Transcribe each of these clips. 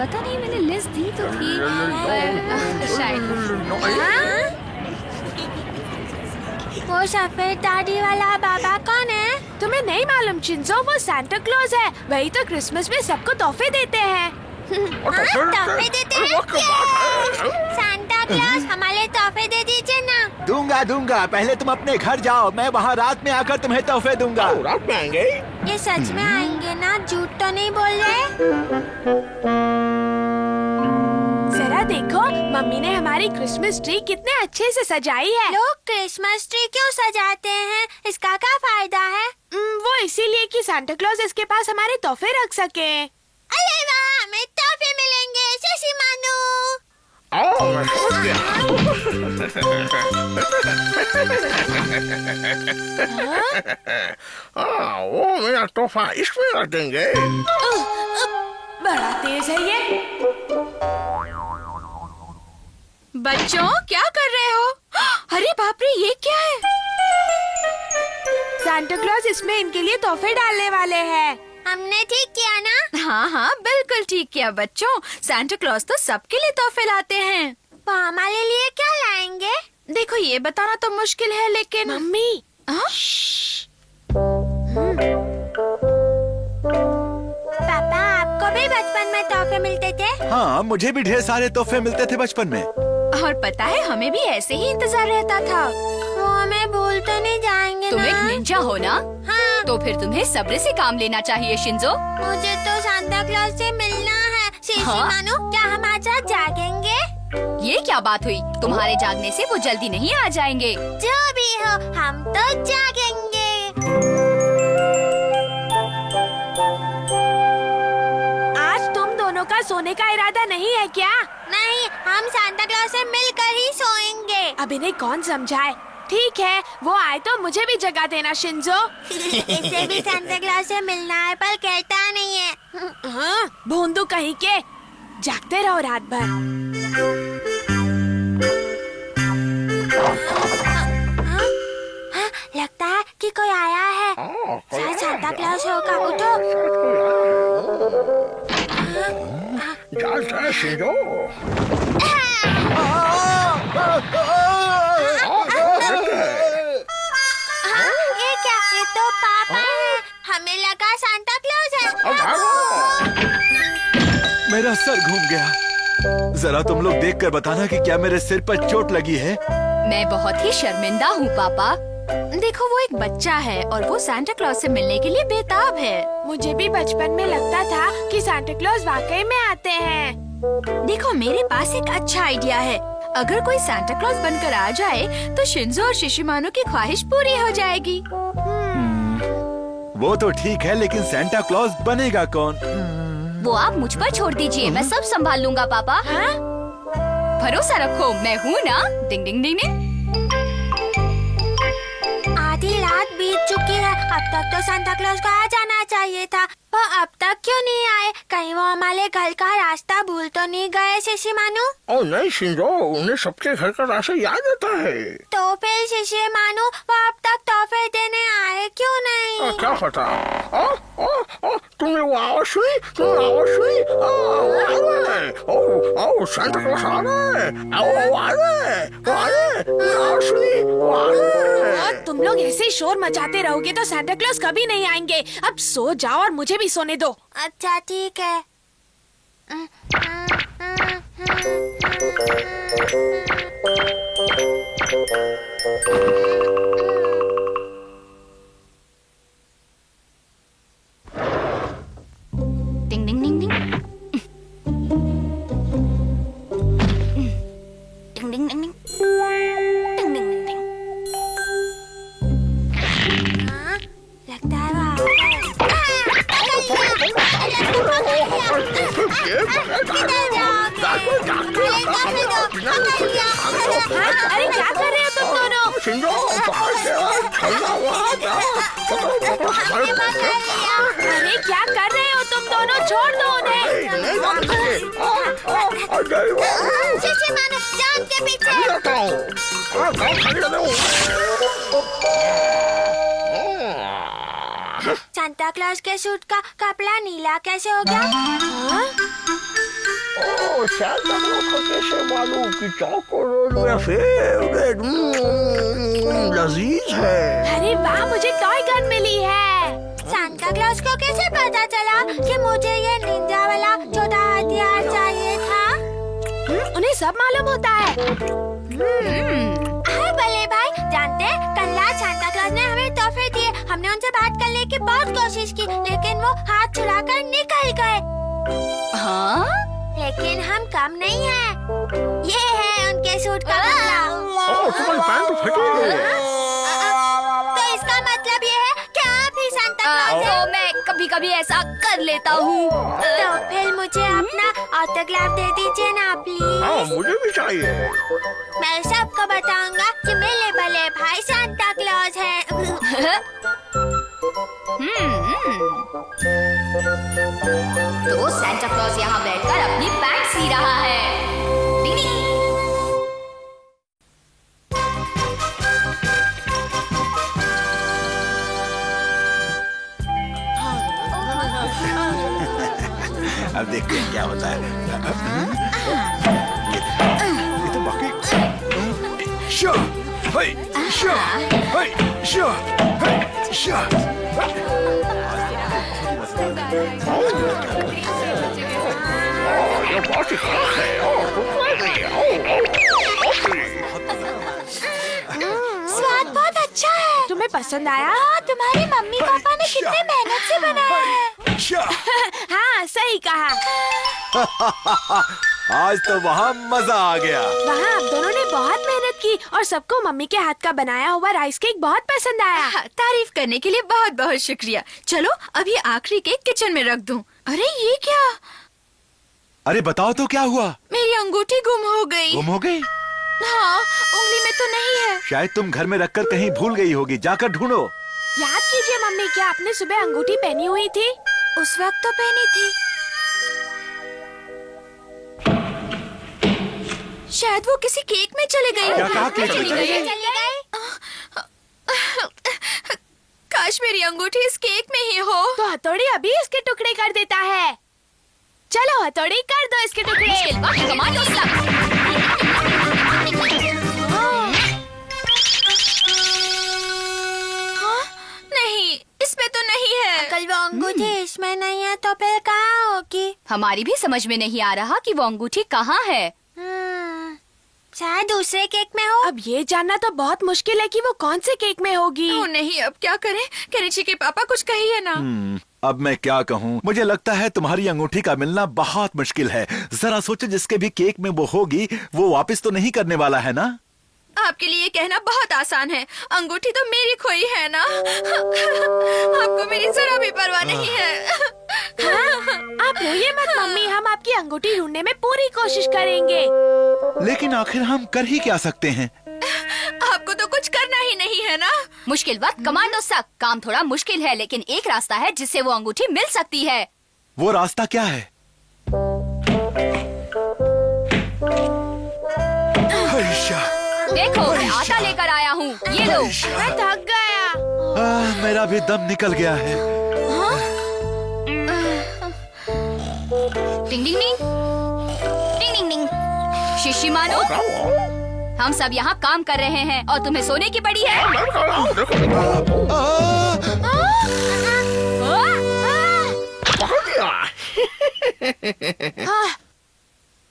पता नहीं, मैंने लिस्ट दी तो थी पर शायद। वो सफेद दाढ़ी वाला बाबा कौन है? तुम्हें नहीं मालूम शिंजो, वो सांता क्लॉज है। वही तो क्रिसमस में सबको तोहफे देते हैं। तोहफे देते हैं? सांता क्लॉज हमारे तोहफे दे दीजिए ना। दूंगा। पहले तुम अपने घर जाओ, मैं वहाँ रात में आकर तुम्हें तोहफे दूंगा। रात में आएंगे? ये सच में आएंगे ना? झूठ तो नहीं बोल रहे? जरा देखो, मम्मी ने हमारी क्रिसमस ट्री कितने अच्छे से सजाई है। लोग क्रिसमस ट्री क्यों सजाते हैं? इसका क्या फायदा है? वो इसीलिए कि सांता क्लॉज इसके पास हमारे तोहफे रख सके। अरे वाह, हमें तोहफे मिलेंगे शशि मानू। मैं समझ गया। वो मेरा तोहफा इसमें रख देंगे। बड़ा तेज है ये। बच्चों क्या कर रहे हो? अरे बाप रे, ये क्या है? सांता क्लॉज इसमें इनके लिए तोहफे डालने वाले हैं। हमने ठीक किया ना? हाँ, बिल्कुल ठीक किया बच्चों। सांता क्लॉज तो सबके लिए तोहफे लाते हैं। वो हमारे लिए क्या लाएंगे? देखो, ये बताना तो मुश्किल है, लेकिन मम्मी। पापा, आपको भी बचपन में तोहफे मिलते थे? हाँ, मुझे भी ढेर सारे तोहफे मिलते थे बचपन में। और पता है, हमें भी ऐसे ही इंतजार रहता था। वो हमें भूल तो नहीं जाएंगे तुम ना? एक निंजा हो ना? हाँ। तो फिर तुम्हें सब्र से काम लेना चाहिए शिंजो। मुझे तो सांता क्लॉज से मिलना है। शशि हाँ? मानू, क्या हम आज रात जागेंगे? ये क्या बात हुई? तुम्हारे जागने से वो जल्दी नहीं आ जाएंगे। जो भी हो, हम तो जागेंगे। आज तुम दोनों का सोने का इरादा नहीं है क्या? नहीं, हम सांता क्लॉज से मिलकर ही सोएंगे। अब इन्हें कौन समझाए? ठीक है, वो आए तो मुझे भी जगा देना शिंजो। इसे भी सांता क्लॉज से मिलना है, पर कहता नहीं है। हाँ, भोंदू कहीं के। जागते रहो रात भर। हाँ, लगता है कि कोई आया है। शायद सांता क्लॉज होगा। उठो। जाता है शिंजो। ये क्या? ये तो पापा है। हमें लगा सांता क्लॉज है। मेरा सर घूम गया। जरा तुम लोग देखकर बताना कि क्या मेरे सिर पर चोट लगी है। मैं बहुत ही शर्मिंदा हूँ पापा। देखो, वो एक बच्चा है और वो सांता क्लॉज से मिलने के लिए बेताब है। मुझे भी बचपन में लगता था कि सांता क्लॉज वाकई में आते हैं। देखो, मेरे पास एक अच्छा आइडिया है। अगर कोई सांता क्लॉज बनकर आ जाए तो शिंजो और शिशिमानो की ख्वाहिश पूरी हो जाएगी। वो तो ठीक है, लेकिन सांता क्लॉज बनेगा कौन? वो आप मुझ पर छोड़ दीजिए, मैं सब संभाल लूंगा पापा। हाँ? भरोसा रखो, मैं हूँ ना। डिंग डिंग डिंग डिंग। आधी रात बीत चुकी है। अब तक तो सांता क्लॉज को आ जाना चाहिए था। वो अब तक क्यों नहीं आए? कहीं वो हमारे घर का रास्ता भूल तो नहीं गए शशि मानू? ओ नहीं शिंजो, उन्हें सबके घर का रास्ता याद रहता है। तो फिर शशि मानू, वो अब तक तोहफे देने आए क्यों नहीं? क्या पता? तुमने वो आवाज सुनी? ओ सांता क्लॉज आ रहा है। वो आ रहा है। तुम लोग ऐसे शोर मचाते रहोगे तो सांता क्लॉज कभी नहीं आएंगे। अब सो जाओ और मुझे भी सोने दो। अच्छा ठीक है। डिंग डिंग डिंग डिंग। डिंग डिंग डिंग डिंग। डिंग डिंग डिंग डिंग। हाँ, लगता है वो अरे क्या कर रहे हो तुम दोनों? अरे क्या कर रहे हो तुम दोनों? छोड़ दो उन्हें। शशि मानू, जान के पीछे। सांता क्लॉज के सूट का कपड़ा नीला कैसे हो गया? Oh, Santa Claus को कैसे मालूम कि चॉकलेट मेरा फेवरेट लजीज है। अरे वाह, मुझे टॉय गन मिली है। सांता क्लॉज को कैसे पता चला कि मुझे ये निंजा वाला छोटा हथियार चाहिए था? उन्हें सब मालूम होता है। हाँ बल्ले भाई, जानते हैं कल रात सांता क्लॉज ने हमें तोहफे दिए। हमने उनसे बात करने की बहुत कोशिश की, लेकिन वो हाथ छुड़ाकर निकल गए। हाँ? लेकिन हम कम नहीं हैं। ये है उनके सूट का बदला। ओह, तुम्हारी पैंट तो फटी है। तो इसका मतलब ये है कि आप ही सांता क्लॉज तो हैं। मैं कभी-कभी ऐसा कर लेता हूँ। तो फिर मुझे अपना ऑटोग्राफ दे दीजिए ना प्लीज। हाँ, मुझे भी चाहिए। मैं सबको बताऊंगा कि मेरे बड़े भाई सांता क्लॉज हैं। तो सैंटा क्लॉज यहाँ बैठकर अपनी पैंट सी रहा है। टिनी। अब देखते हैं क्या होता है। ये तो बाकी शो, हाय, शो, हाय, शो, हाय, शो। ये बहुत ही खास है। ओह, स्वाद बहुत अच्छा है। तुम्हें पसंद आया? हाँ, तुम्हारी मम्मी पापा ने कितने मेहनत से बनाया है। शो। हाँ, सही कहा। आज तो वहाँ मजा आ गया। वहाँ आप दोनों ने बहुत मेहनत की और सबको मम्मी के हाथ का बनाया हुआ राइस केक बहुत पसंद आया। हाँ, तारीफ करने के लिए बहुत बहुत शुक्रिया। चलो अब ये आखिरी केक किचन में रख दूं। अरे ये क्या? अरे बताओ तो क्या हुआ? मेरी अंगूठी गुम हो गई। गुम हो गई? हाँ, उंगली में तो नहीं है। शायद तुम घर में रखकर कहीं भूल गई होगी, जाकर ढूंढो। याद कीजिए मम्मी, क्या आपने सुबह अंगूठी पहनी हुई थी? उस वक्त तो पहनी थी। शायद वो किसी केक में चले गई। क्या कहा? केक में चले गई? काश मेरी अंगूठी इस केक में ही हो। तो हथौड़ी अभी इसके टुकड़े कर देता है। चलो हथौड़ी कर दो इसके टुकड़े। मुश्किल वक्त कमांडो सब। हाँ? नहीं, इसमें तो नहीं है। कल वो अंगूठी इसमें नहीं है तो फिर कहाँ होगी? हमारी भी समझ में नहीं आ रहा कि वो अंगूठी कहाँ है। शायद दूसरे केक में हो। अब ये जानना तो बहुत मुश्किल है कि वो कौन से केक में होगी। ओ नहीं, अब क्या करें? केनिची के पापा कुछ कहिए ना। अब मैं क्या कहूँ? मुझे लगता है तुम्हारी अंगूठी का मिलना बहुत मुश्किल है। जरा सोचो, जिसके भी केक में वो होगी वो वापस तो नहीं करने वाला है ना? आपके लिए कहना बहुत आसान है। अंगूठी तो मेरी खोई है ना। आपको मेरी जरा भी परवाह नहीं है। आप रोइए मत मम्मी, हम आपकी अंगूठी ढूंढने में पूरी कोशिश करेंगे। लेकिन आखिर हम कर ही क्या सकते हैं? आपको तो कुछ करना ही नहीं है ना। मुश्किल वक्त कमांडो सक। काम थोड़ा मुश्किल है, लेकिन एक रास्ता है जिससे वो अंगूठी मिल सकती है। वो रास्ता क्या है? देखो, मैं आटा लेकर आया हूँ। ये लो। मैं थक गया। मेरा भी दम निकल गया है। टिंग टिंग टिंग टिंग टिंग टिंग। शिशिमानो, हम सब यहाँ काम कर रहे हैं और तुम्हें सोने की पड़ी है।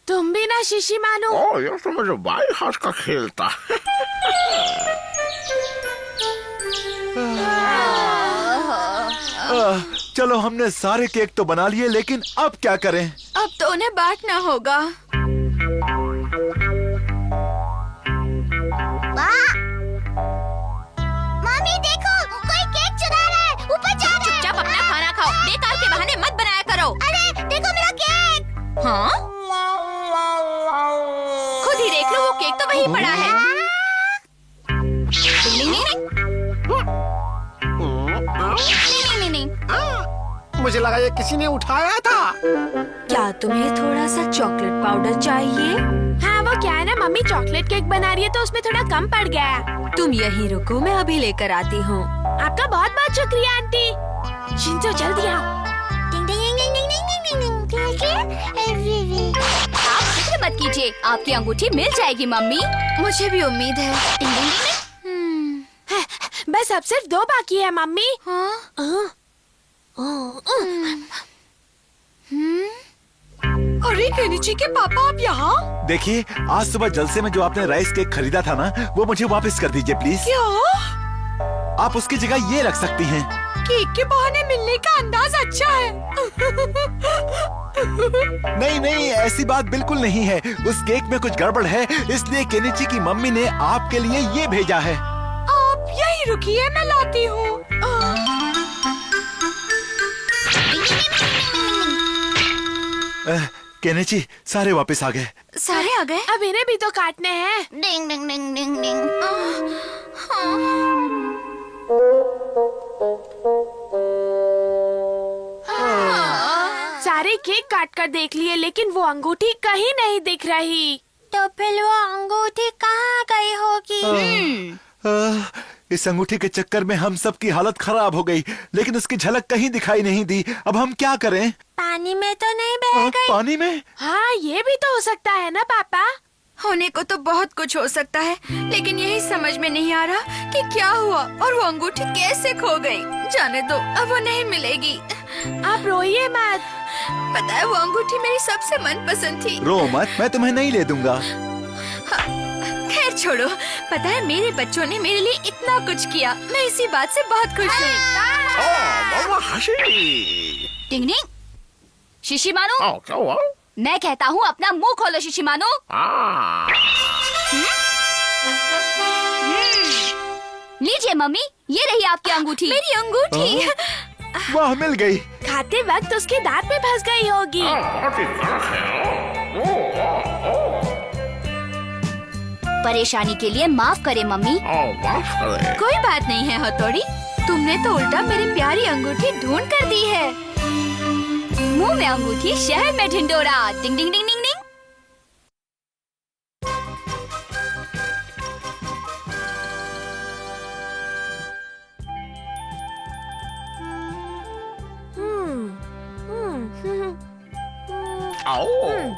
तुम भी ना शिशिमानो। ओह, ये तो मुझे बाई हाथ का खेल था। चलो, हमने सारे केक तो बना लिए, लेकिन अब क्या करें? अब तो उन्हें बांटना होगा। मम्मी देखो, कोई केक चुरा रहा है, ऊपर जा रहा है। चुपचाप अपना खाना खाओ, बेकार के बहाने मत बनाया करो। अरे देखो मेरा केक। हाँ? खुद ही देख लो, वो केक तो वहीं पड़ा है। नहीं, नहीं, नहीं। नहीं, नहीं, नहीं। मुझे लगा ये किसी ने उठाया था। क्या तुम्हें थोड़ा सा चॉकलेट पाउडर चाहिए? हाँ, वो क्या है ना मम्मी, चॉकलेट केक बना रही है तो उसमें थोड़ा कम पड़ गया। तुम यहीं रुको, मैं अभी लेकर आती हूँ। आपका बहुत बहुत शुक्रिया आंटी। शिंजो जल्दी आओ। टिंग टिंग टिंग टिंग टिंग टिंग टिंग टिंग। मत कीजिए, आपकी अंगूठी मिल जाएगी मम्मी। मुझे भी उम्मीद है। टिंग टिंग टिंग। बस अब सिर्फ 2 बाकी है मम्मी। अरे केनिची के पापा, आप यहाँ? देखिए, आज सुबह जलसे में जो आपने राइस केक खरीदा था ना, वो मुझे वापस कर दीजिए प्लीज। क्या? आप उसकी जगह ये रख सकती हैं। केक के बहाने मिलने का अंदाज अच्छा है। नहीं नहीं, ऐसी बात बिल्कुल नहीं है। उस केक में कुछ गड़बड़ है, इसलिए केनिची की मम्मी ने आपके लिए ये भेजा है। आप यहीं रुकिए, मैं लाती हूँ। केनिची, सारे वापस आ गए। सारे आ गए? अब इन्हें भी तो काटने हैं। डिंग डिंग डिंग डिंग डिंग। सारे केक काट कर देख लिए, लेकिन वो अंगूठी कहीं नहीं दिख रही। तो फिर वो अंगूठी कहाँ गई होगी? इस अंगूठी के चक्कर में हम सब की हालत खराब हो गई, लेकिन उसकी झलक कहीं दिखाई नहीं दी। अब हम क्या करें? पानी में तो नहीं बह गई? पानी में? हाँ, ये भी तो हो सकता है ना पापा। होने को तो बहुत कुछ हो सकता है, लेकिन यही समझ में नहीं आ रहा कि क्या हुआ और वो अंगूठी कैसे खो गई। जाने दो, अब वो नहीं मिलेगी। आप रोइए मत। पता है, वो अंगूठी मेरी सबसे मनपसंद थी। रो मत, मैं तुम्हें नहीं ले दूंगा। खैर छोड़ो, पता है मेरे बच्चों ने मेरे लिए इतना कुछ किया, मैं इसी बात से बहुत खुश हूँ। मामा हंसी। टिंग टिंग। शिशिमानो, क्या हुआ? मैं कहता हूँ अपना मुंह खोलो शिशिमानो। लीजिए मम्मी, ये रही आपकी अंगूठी। मेरी अंगूठी। वाह, मिल गई। खाते वक्त उसके दांत में फंस गई होगी। परेशानी के लिए माफ करे मम्मी। कोई बात नहीं है हथौड़ी, तुमने तो उल्टा मेरी प्यारी अंगूठी ढूंढ कर दी है। मुंह में अंगूठी, शहर में ढिंडोरा। टिंग टिंग टिंग टिंग टिंग। आओ,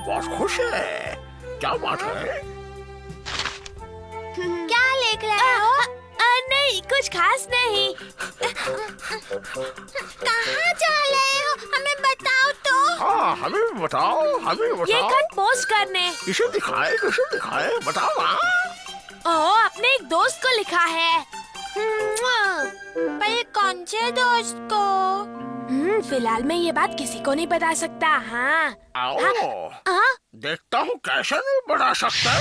बहुत खुश है। क्या बात है? क्या लिख रहे हो? नहीं, कुछ खास नहीं। कहाँ जा रहे हो? हमें बताओ तो। हाँ, हमें भी बताओ, हमें भी ये बताओ। खत पोस्ट करने। किसे दिखाए, किसे दिखाए, बताओ ना। ओह, अपने एक दोस्त को लिखा है। पर कौन से दोस्त को? फिलहाल मैं ये बात किसी को नहीं बता सकता। हाँ। आओ, हाँ? देखता हूँ कैसे नहीं बता सकता।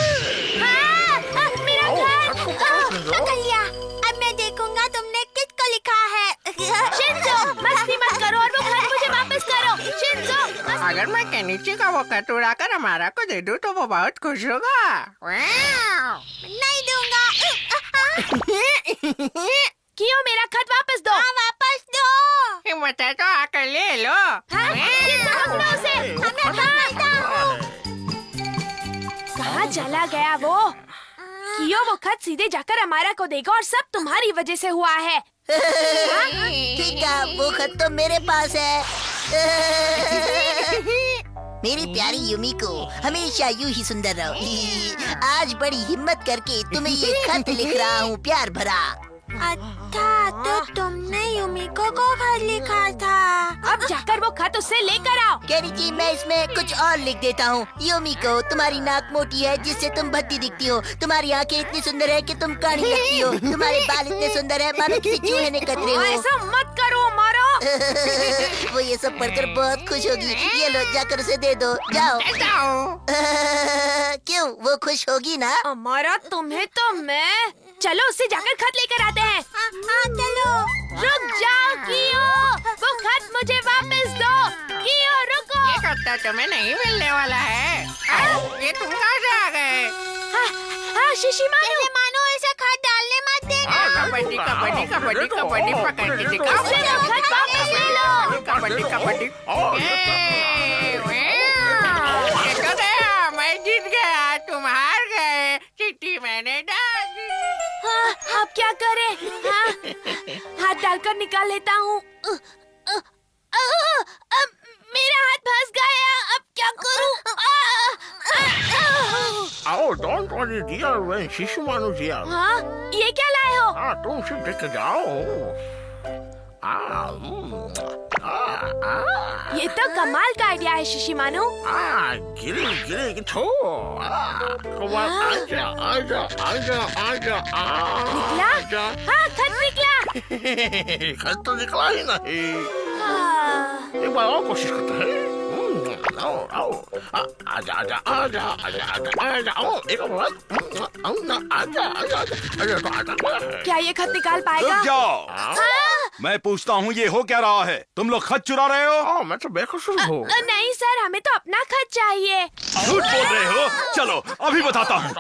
मेरा घर। पकड़ लिया। अब मैं देखूंगा तुमने किसको लिखा है। शिंजो, मस्ती मत करो और वो खत मुझे वापस करो। शिंजो, अगर मैं केनिची का वो खत उड़ा कर हमारा को दे दूं तो वो बहुत खुश होगा। नहीं दूंगा। क्यों? मेरा खत वापस दो। हाँ, वापस दो। हिम्मत है तो आकर ले लो। कहाँ चला गया वो? कियो, वो खत सीधे जाकर हमारा को देगा और सब तुम्हारी वजह से हुआ है। ठीक है, वो खत तो मेरे पास है। मेरी प्यारी युमिको, हमेशा यूं ही सुंदर रहो। आज बड़ी हिम्मत करके तुम्हें ये खत लिख रहा हूँ, प्यार भरा। अच्छा, तो तुमने युमिको को खत लिखा था। अब जाकर वो खत उससे लेकर आओ। केनिची, मैं इसमें कुछ और लिख देता हूँ। युमिको, तुम्हारी नाक मोटी है जिससे तुम भद्दी दिखती हो। तुम्हारी आंखें इतनी सुंदर है कि तुम काणी लगती हो। तुम्हारे बाल इतने सुंदर है मानो किसी चूहे ने कतरे हो। ऐसा मत करो, मारो। वो ये सब पढ़कर बहुत खुश होगी। ये लो, जाकर उसे दे दो, जाओ। क्यों, वो खुश होगी ना? हमारा तुम्हें तो मैं। चलो उससे जाकर खत लेकर आते हैं। हाँ, चलो। रुक जाओ कियो, वो खत मुझे वापस दो। कियो, रुको। ये खत तो तुम्हें नहीं मिलने वाला है। ये तुम कहाँ से आ गए? हाँ, शिशिमानो। मानो ऐसा खत डालने मत देना। कबड्डी कबड्डी कबड्डी कबड्डी पकड़ के दिखाओ। उससे वो खत वापस ले लो। कबड्डी कबड्डी। ये तो गया, मैं जीत गया, तुम हार गए। चिट्ठी मैंने डाल दी। हाँ, अब क्या करें? हाँ, हाथ डालकर निकाल लेता हूँ। अब मेरा हाथ फंस गया, अब क्या करूँ? आओ डोंट वरी डियर व्हेन शिशुमानु डियर हाँ, ये क्या लाए हो? हाँ तुम सिर्फ देख के जाओ ये तो कमाल का आइडिया है शिशिमानु। गिरी गिरी थो कमाल आजा आजा आजा आजा निकला? हाँ, खत निकला। खत तो निकला ही नहीं। हाँ, एक बार और कोशिश करते हैं। आओ आओ आजा आजा आजा आजा आजा आजा आओ एक बार आजा आजा आजा तो आजा क्या ये खत निकाल पाएगा? रुक जाओ, मैं पूछता हूँ ये हो क्या रहा है? तुम लोग खत चुरा रहे हो? मैं तो बेकसूर हूँ। नहीं सर, हमें तो अपना खत चाहिए। झूठ बोल रहे हो? चलो अभी बताता हूँ।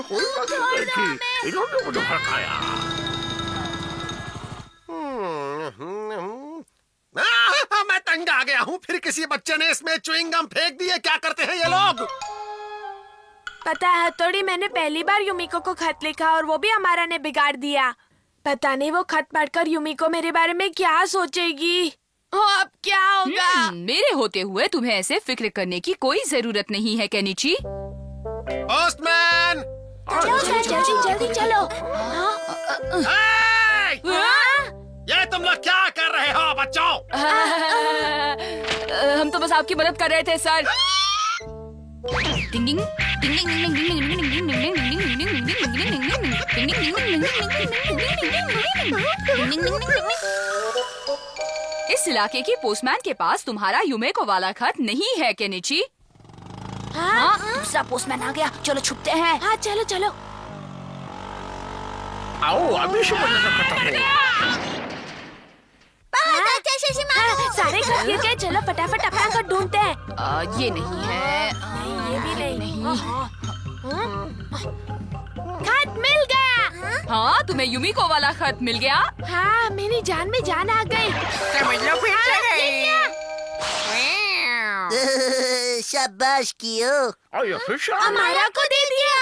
कोई बात नहीं थी, इन्होंने मुझे भड़काया। मैं तंग आ गया हूँ। फिर किसी बच्चे ने इसमें च्युइंग गम फेंक दी है। क्या करते हैं ये लोग? पता है हथौड़ी, मैंने पहली बार युमिको को खत लिखा और वो भी हमारा ने बिगाड़ दिया। पता नहीं वो खत पढ़कर युमिको मेरे बारे में क्या सोचेगी। अब क्या होगा? मेरे होते हुए तुम्हें ऐसे फिक्र करने की कोई जरूरत नहीं है केनिची। पोस्टमैन! चलो जल्दी जल्दी चलो। ये तुम लोग क्या कर रहे हो बच्चों? हम तो बस आपकी मदद कर रहे थे सर। टिंग टिंग टिंग टिंग टिंग इस इलाके की पोस्टमैन के पास तुम्हारा युमेको वाला खत नहीं है केनिची। हाँ, दूसरा पोस्टमैन आ गया, चलो छुपते हैं। हाँ चलो चलो। आओ अभी से खत्म हो। सारे खत गिर गए, चलो फटाफट अपना खत ढूंढते हैं। ये नहीं है। नहीं, ये भी नहीं। खत मिल गया। हाँ, तुम्हें युमिको वाला खत मिल गया। हाँ, मेरी जान में जान आ गई। समझ लो फिर से गई। शाबाश कियो। हमारा को दे दिया।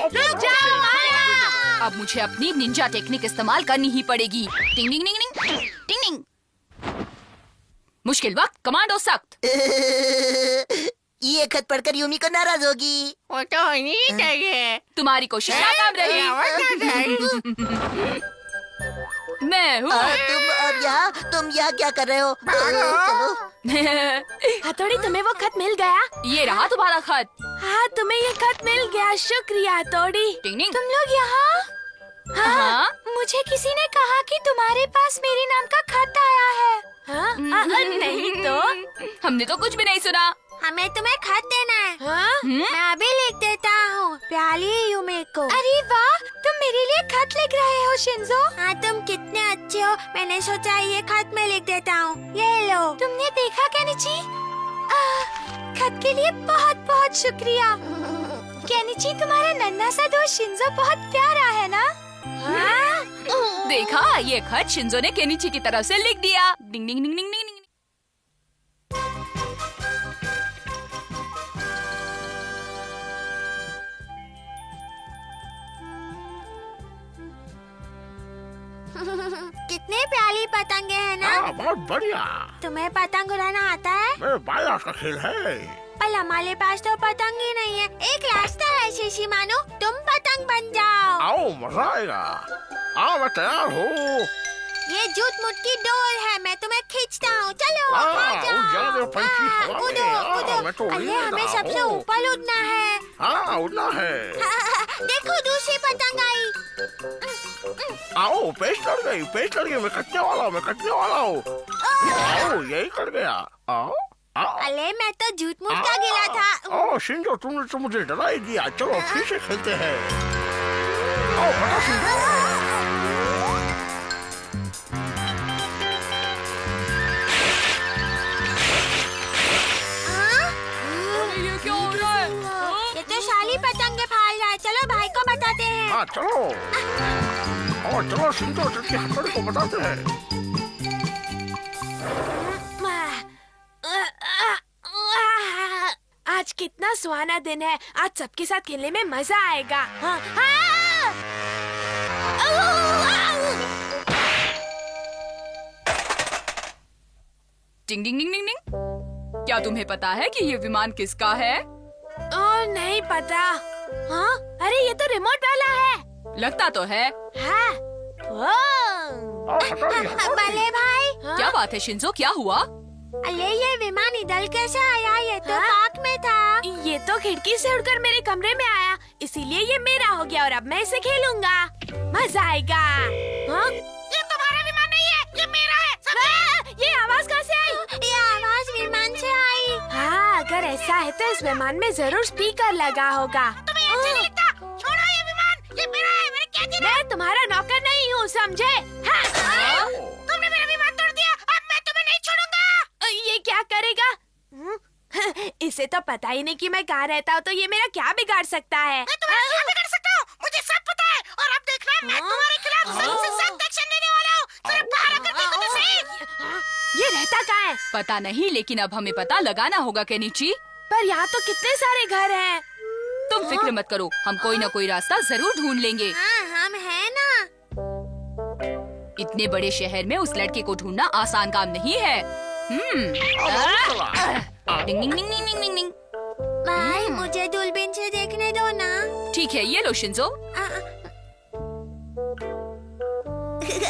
रुक जाओ माया। अब मुझे अपनी निंजा टेक्निक इस्तेमाल करनी ही पड़ेगी। टिंग टिंग टिंग टिंग टिंग टिंग। मुश्किल वक्त कमांडो सख्त। ये खत पढ़कर यूमी को नाराज होगी। वो तो नहीं चाहिए। तुम्हारी कोशिश नाकाम रही। मैं हूँ। तुम यहाँ क्या कर रहे हो? चलो। हथौड़ी, तुम्हें वो खत मिल गया? ये रहा तुम्हारा खत। हाँ, तुम्हें ये खत मिल गया, शुक्रिया हथौड़ी। टिंग टिंग। तुम लोग यहाँ? हाँ? मुझे किसी ने कहा कि तुम्हारे पास मेरे नाम का खत आया है। हाँ? नहीं तो हमने तो कुछ भी नहीं सुना। हमें तुम्हें खत देना है। हाँ? मैं अभी लिख देता हूँ। प्याली युमेको। अरे वाह, तुम मेरे लिए खत लिख रहे हो शिंजो। हाँ, तुम कितने अच्छे हो। मैंने सोचा ये खत में लिख देता हूँ। ये लो। तुमने देखा केनिची? खत के लिए बहुत बहुत शुक्रिया। केनिची, तुम्हारा नन्हा सा दोस्त शिंजो बहुत प्यारा है ना? हाँ? देखा, ये खत शिंजो ने केनिची की तरफ से लिख दिया। डिंग डिंग डिंग डिंग डिंग। कितने प्यारी पतंगे हैं ना? बहुत बढ़िया। तुम्हें पतंग उड़ाना आता है? मेरे बाया का खेल है। पर हमारे पास तो पतंग ही नहीं है। एक रास्ता है शिशिमानु, तुम पतंग बन जाओ। आओ मजा आएगा। आओ मैं तैयार हूँ। ये जूट मुट की डोर है, मैं तुम्हें खींचता हूँ। चलो आ उड़ जाओ मेरे पंछी हवा में। कूदो मैं तो कूदो। उड़ ही अरे हमें रहा सबसे हूँ। ऊपर उड़ना है। हाँ उड़ना है। देखो दूसरी पतंग आई। आओ पेश कर गई मैं कटने वाला हूँ। आओ यही कर गया। आओ आओ। अरे मैं तो जूट मुट का गिला था। ओ शिंजो, तुमने तो मुझे डरा ही दिया। चलो फिर से खेलते हैं। आओ फटा शिंजो। ये क्या हो रहा है? ये तो शाली पतंगे फाड़ रहा है। चलो भाई को बताते हैं। हाँ चलो। और चलो शिंजो, चल हथौड़ी को बताते हैं। आज कितना सुहाना दिन है। आज सबके साथ खेलने में मजा आएगा। हाँ, हाँ! डिंग डिंग डिंग डिंग डिंग। क्या तुम्हें पता है कि ये विमान किसका है? नहीं पता। हाँ, अरे ये तो रिमोट वाला है। लगता तो है। हाँ। बल्ले भाई, क्या बात है शिंजो, क्या हुआ? अरे ये विमान इधर कैसे आया? ये तो पार्क में था। ये तो खिड़की से उड़कर मेरे कमरे में आया, इसीलिए ये मेरा हो गया और अब मैं इसे खेलूंगा। मजा आएगा। हाँ? ये तुम्हारा विमान नहीं है, ये मेरा है। ये आवाज कहाँ से आई? ये आवाज विमान से आई। हाँ, अगर ऐसा है तो इस विमान में जरूर स्पीकर लगा होगा। तुम्हें अच्छा नहीं लगता? छोड़ो ये विमान, ये मेरा है। मैंने क्या किया? मैं तुम्हारा नौकर नहीं हूँ, समझे? हाँ? तुमने मेरा विमान तोड़ दिया, अब मैं तुम्हें नहीं छोड़ूंगा। ये क्या करेगा? इसे तो पता ही नहीं कि मैं कहाँ रहता हूँ, तो ये मेरा क्या बिगाड़ सकता है? मैं तुम्हारा क्या बिगाड़ सकता हूँ? मुझे सब पता है। और अब देखना, मैं तुम्हारे खिलाफ सख्त से सख्त एक्शन लेने वाला हूँ। जरा बाहर आकर देखो तो सही। ये रहता कहाँ है? पता नहीं, लेकिन अब हमें पता लगाना होगा केनिची। पर यहाँ तो कितने सारे घर हैं। तुम फिक्र मत करो, हम कोई न कोई रास्ता जरूर ढूंढ लेंगे। हाँ, हम है ना। इतने बड़े शहर में उस लड़के को ढूंढना आसान काम नहीं है। डिंग डिंग डिंग डिंग डिंग डिंग। भाई, मुझे दूरबीन से देखने दो ना। ठीक है, ये लो शिंजो।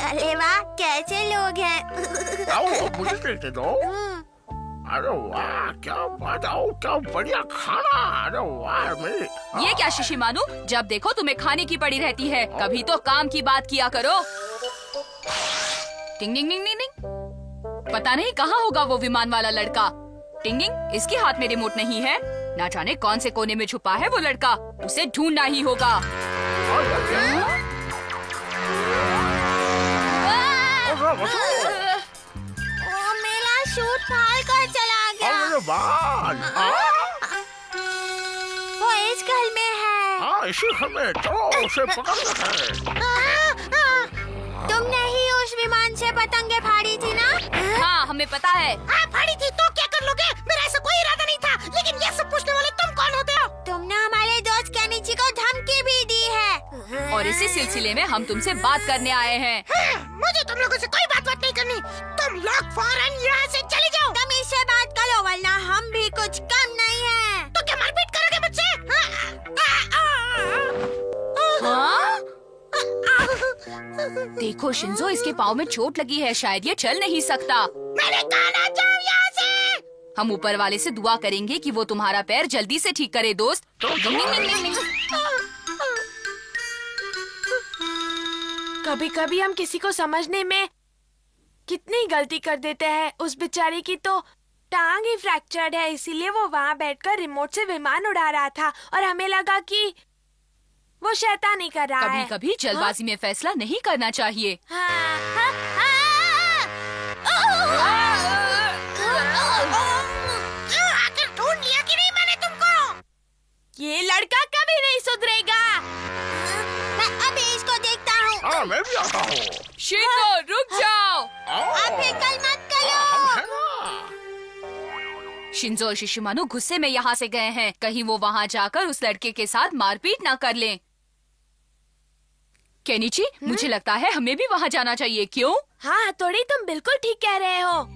अरे वाह, कैसे लोग हैं। आओ मुझे देते दो। अरे वाह, क्या बात, आओ क्या बढ़िया खाना। अरे वाह मेरी। ये क्या शिशिमानु, जब देखो तुम्हें खाने की पड़ी रहती है, कभी तो काम की बात किया करो। टिंग डिंग डिंग डिंग डिंग। पता नहीं कहाँ होगा वो विमान वाला लड़का। टिंग डिंग, इसके हाथ में रिमोट नहीं है। ना जाने कौन से कोने में छुपा है वो लड़का, उसे ढूंढना ही होगा। वो मेरा सूट फाड़ कर चला गया। अरे वाह। वो इस घर में है। हाँ, इसी हमें चलो उसे पकड़ना है। तुमने ही उस विमान से पतंगे फाड़ी थी ना? हाँ, हमें पता है। हाँ, फाड़ी थी तो क्या कर लोगे? मेरा ऐसा कोई इरादा नहीं था। लेकिन ये सब पूछने वाले तुम कौन होते हो? तुमने हमारे दोस्त केनिची को धमकी भी दी है। और इसी सिलसिले में हम तुमसे बात करने आए हैं। मुझे तुम लोगों से कोई बात नहीं करनी। तुम लोग फौरन यहाँ से चले जाओ। तुम इससे बात करो, वरना हम भी कुछ कम नहीं है। तो क्या मारपीट करोगे मुझसे? हाँ? देखो शिंजो, इसके पाँव में चोट लगी है, शायद ये चल नहीं सकता। मैंने कहा ना, जाओ यहाँ से। हम ऊपर वाले से दुआ करेंगे कि वो तुम्हारा पैर जल्दी से ठीक करे दोस्त। कभी कभी हम किसी को समझने में कितनी गलती कर देते हैं। उस बेचारी की तो टांग ही फ्रैक्चर्ड है, इसीलिए वो वहाँ बैठकर रिमोट से विमान उड़ा रहा था और हमें लगा कि वो शैतानी कर रहा है। कभी कभी जल्दबाजी में फैसला नहीं करना चाहिए। आखिर ढूंढ लिया कि नहीं मैंने तुमको? ये लड़का कभी नहीं सुधरेगा। मैं अभी इसको देखता हूँ। हाँ, मैं भी आता हूँ। शिंजो, रुक जाओ। आप फिक्र मत करो। हम है ना। शिंजो और शिशिमानु गुस्से में यहाँ से गए हैं, कहीं वो वहाँ जाकर उस लड़के के साथ मारपीट ना कर लें। केनिची, मुझे लगता है हमें भी वहाँ जाना चाहिए, क्यों? हाँ हथौड़ी, तुम बिल्कुल ठीक कह रहे हो।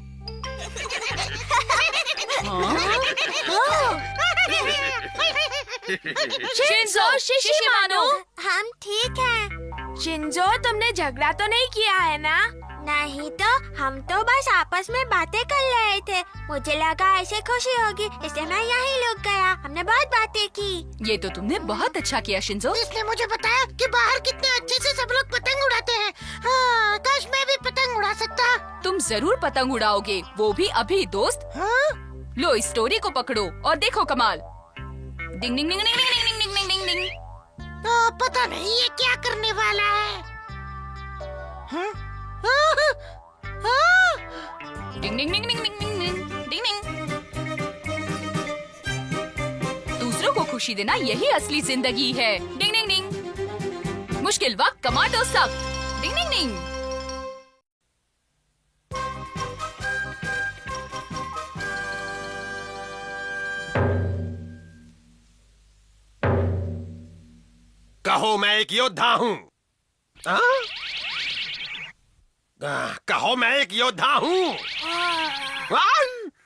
शिंजो, शिशिमानु, हम ठीक हैं। शिंजो, तुमने झगड़ा तो नहीं किया है ना? नहीं तो, हम तो बस आपस में बातें कर रहे थे। मुझे लगा ऐसे खुशी होगी, इसलिए मैं यहीं रुक गया। हमने बहुत बातें की। ये तो तुमने बहुत अच्छा किया शिंजो। इसने मुझे बताया कि बाहर कितने अच्छे से सब लोग पतंग उड़ाते हैं। हाँ, काश मैं भी पतंग उड़ा सकता। तुम जरूर पतंग उड़ाओगे, वो भी अभी दोस्त। हाँ? लो इस स्टोरी को पकड़ो और देखो कमाल। डिंग डिंग डिंग डिंग डिंग डिंग डिंग डिंग डिंग। तो पता नहीं ये क्या करने वाला है। हाँ? डिंग डिंग डिंग डिंग डिंग डिंग डिंग डिंग। दूसरों को खुशी देना यही असली जिंदगी है। डिंग डिंग डिंग। मुश्किल वक्त कमा दो सब। डिंग डिंग डिंग। कहो मैं एक योद्धा हूँ। कहो मैं एक योद्धा हूँ।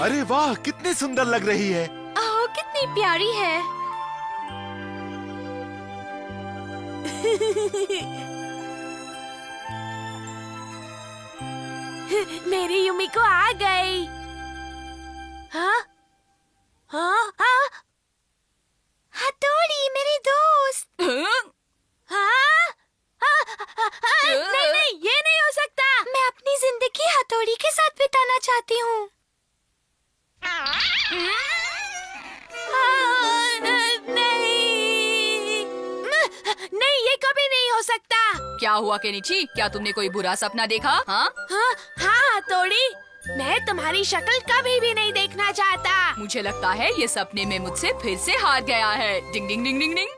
अरे वाह, कितनी सुंदर लग रही है। ओह, कितनी प्यारी है। मेरी युमिको आ गई। हाँ हाँ हाँ, हथौड़ी मेरी दोस्त। हाँ नहीं नहीं, ये नहीं हो सकता। मैं अपनी जिंदगी हथौड़ी के साथ बिताना चाहती हूँ। नहीं, ये कभी नहीं हो सकता। क्या हुआ केनिची, क्या तुमने कोई बुरा सपना देखा? हाँ हाँ हाँ हथौड़ी, मैं तुम्हारी शक्ल कभी भी नहीं देखना चाहता। मुझे लगता है ये सपने में मुझसे फिर से हार गया है। डिंग डिंग डिंग डिंग डिंग।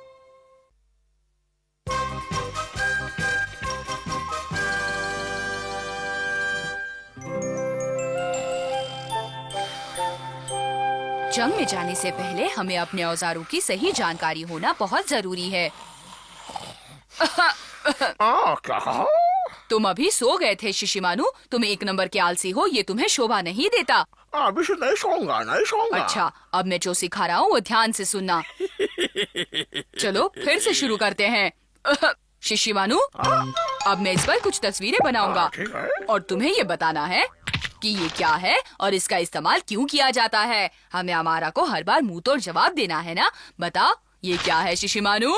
जंग में जाने से पहले हमें अपने औजारों की सही जानकारी होना बहुत जरूरी है। क्या कहा? तुम अभी सो गए थे शिशिमानु, तुम एक नंबर के आलसी हो, ये तुम्हें शोभा नहीं देता। अभी से नहीं सोऊंगा, नहीं सोऊंगा। अच्छा, अब मैं जो सिखा रहा हूँ वो ध्यान से सुनना। चलो फिर से शुरू करते हैं। शिशिमानु, अब मैं इस पर कुछ तस्वीरें बनाऊंगा ठीक है। और तुम्हें ये बताना है कि ये क्या है और इसका इस्तेमाल क्यों किया जाता है। हमें अमारा को हर बार मुंह तोड़ जवाब देना है ना। बताओ ये क्या है शिशिमानु?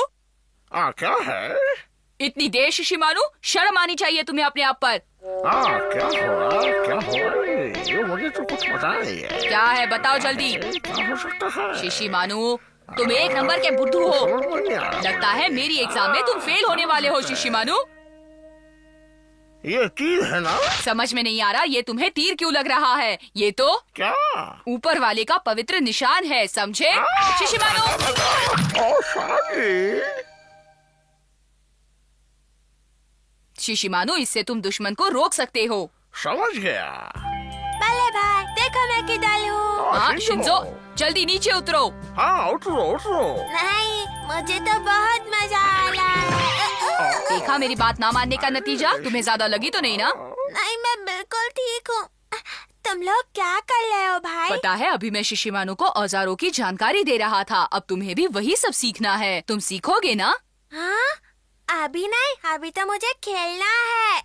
क्या है? इतनी देर शिशिमानु, शर्म आनी चाहिए तुम्हें अपने आप पर। क्या हो रहा? क्या हो रहा है? ये मुझे तो कुछ पता नहीं है। क्या है बताओ जल्दी। क्या हो सकता है? शिशिमानु, तुम एक नंबर के बुद्धू हो। समझ में नहीं आ रहा। लगता है मेरी एग्जाम में तुम फेल होने वाले हो शिशिमानु। ये तीर है ना? समझ में नहीं आ रहा ये तुम्हें तीर क्यों लग रहा है। ये तो क्या? ऊपर वाले का पवित्र निशान है, समझे शिशिमानु? ओ शादी। शिशिमानु, इससे तुम दुश्मन को रोक सकते हो। समझ गया। भले भाई, देखो मैं किधर हूँ। हाँ शिंजो, जल्दी नीचे उतरो। हाँ उतरो उतरो। नहीं, मुझे तो बहुत मजा आ रहा है। देखा मेरी बात ना मानने का नतीजा। तुम्हें ज्यादा लगी तो नहीं ना? नहीं, मैं बिल्कुल ठीक हूँ। तुम लोग क्या कर रहे हो भाई? पता है, अभी मैं शिशिमानु को औजारों की जानकारी दे रहा था। अब तुम्हें भी वही सब सीखना है। तुम सीखोगे ना? हाँ? अभी नहीं, अभी तो मुझे खेलना है।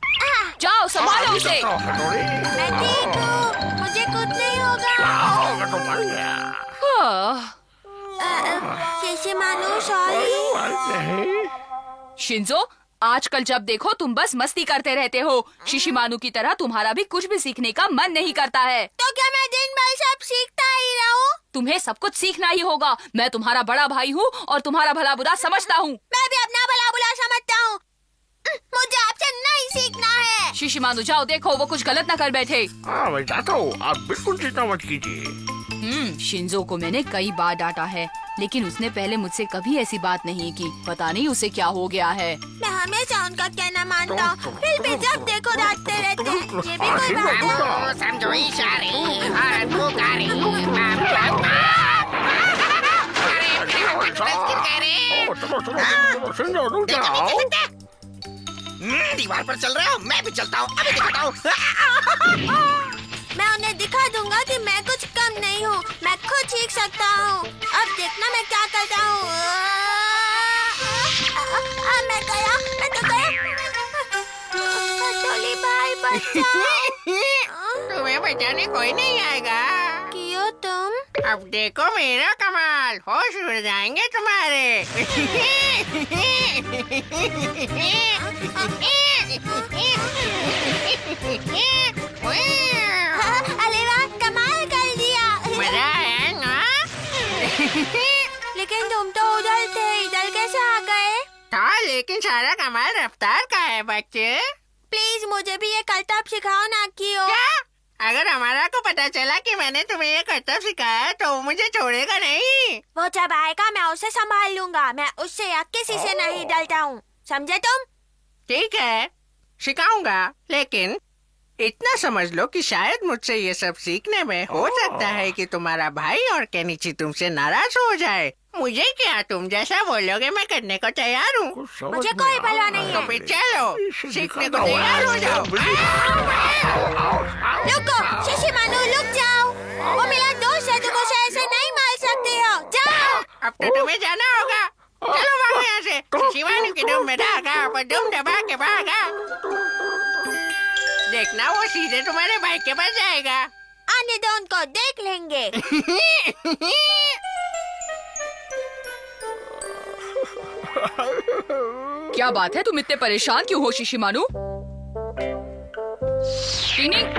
जाओ संभालो उसे। मैं ठीक हूँ, मुझे कुछ नहीं होगा। मैं तो मर गया। शिशिमानु, सॉरी। शिंजो, आजकल जब देखो तुम बस मस्ती करते रहते हो। शिशिमानु की तरह तुम्हारा भी कुछ भी सीखने का मन नहीं करता है। तो क्या मैं दिन भर सब सीखता ही रहूं? तुम्हें सब कुछ सीखना ही होगा। मैं तुम्हारा बड़ा भाई हूँ और तुम्हारा भला बुरा समझता हूँ। मैं भी अपना भला बुरा समझता हूँ। मुझे आपसे नहीं सीखना है। शिशिमानु, जाओ देखो वो कुछ गलत ना कर बैठे। मैं जाता हूँ, आप बिल्कुल चिंता मत कीजिए। शिंजो को मैंने कई बार डांटा है, लेकिन उसने पहले मुझसे कभी ऐसी बात नहीं की। पता नहीं उसे क्या हो गया है। मैं हमेशा उनका कहना मानता हूँ, फिर भी जब देखो डांटते रहते हैं। ये भी कोई बात है? समझो इशारे और पुकारे। चलो समझो, रुक जाओ। दीवार पर चल रहा हूँ, मैं भी चलता हूँ। अभी दिखाता हूँ। मैं उन्हें दिखा दूंगा कि मैं कुछ कम नहीं हूँ। मैं खुद सीख सकता हूँ। अब देखना मैं क्या करता हूँ। मैं गया, मैं तो गया। चोली भाई बचाओ। तुम्हें बचाने कोई नहीं आएगा। क्यों तुम? अब देखो मेरा कमाल, होश उड़ जाएंगे तुम्हारे। अरे वाह, कमाल कर दिया। मजा आया ना? लेकिन तुम तो उधर थे, इधर कैसे आ गए? हाँ, लेकिन सारा कमाल रफ्तार का है बच्चे। प्लीज मुझे भी ये करतब सिखाओ ना कियो। क्या? अगर हमारा को पता चला कि मैंने तुम्हें ये करतब सिखाया तो वो मुझे छोड़ेगा नहीं। वो जब आएगा मैं उसे संभाल लूंगा। मैं उससे या किसी से नहीं डरता हूँ, समझे तुम? ठीक है, सिखाऊंगा, लेकिन इतना समझ लो कि शायद मुझसे ये सब सीखने में हो सकता है कि तुम्हारा भाई और केनिची तुमसे नाराज हो जाए। मुझे क्या, तुम जैसा बोलोगे मैं करने को तैयार हूँ। मुझे कोई परवाह नहीं तो है। फिर चलो, सीखने को तैयार हो जाओ। रुको शिशिमानु, रुक जाओ। वो मेरा दोस्त है, तुम उसे ऐसे नहीं मार सकते हो। जाओ। अब तो तुम्हें जाना होगा। चलो भागो यहाँ से। शिवानी की दुम में धागा, पर दुम दबा के भागा। देखना वो सीधे तुम्हारे भाई के पास जाएगा। आने दो उनको, देख लेंगे। क्या बात है, तुम इतने परेशान क्यों हो शिशिमानु? टिंगिंग,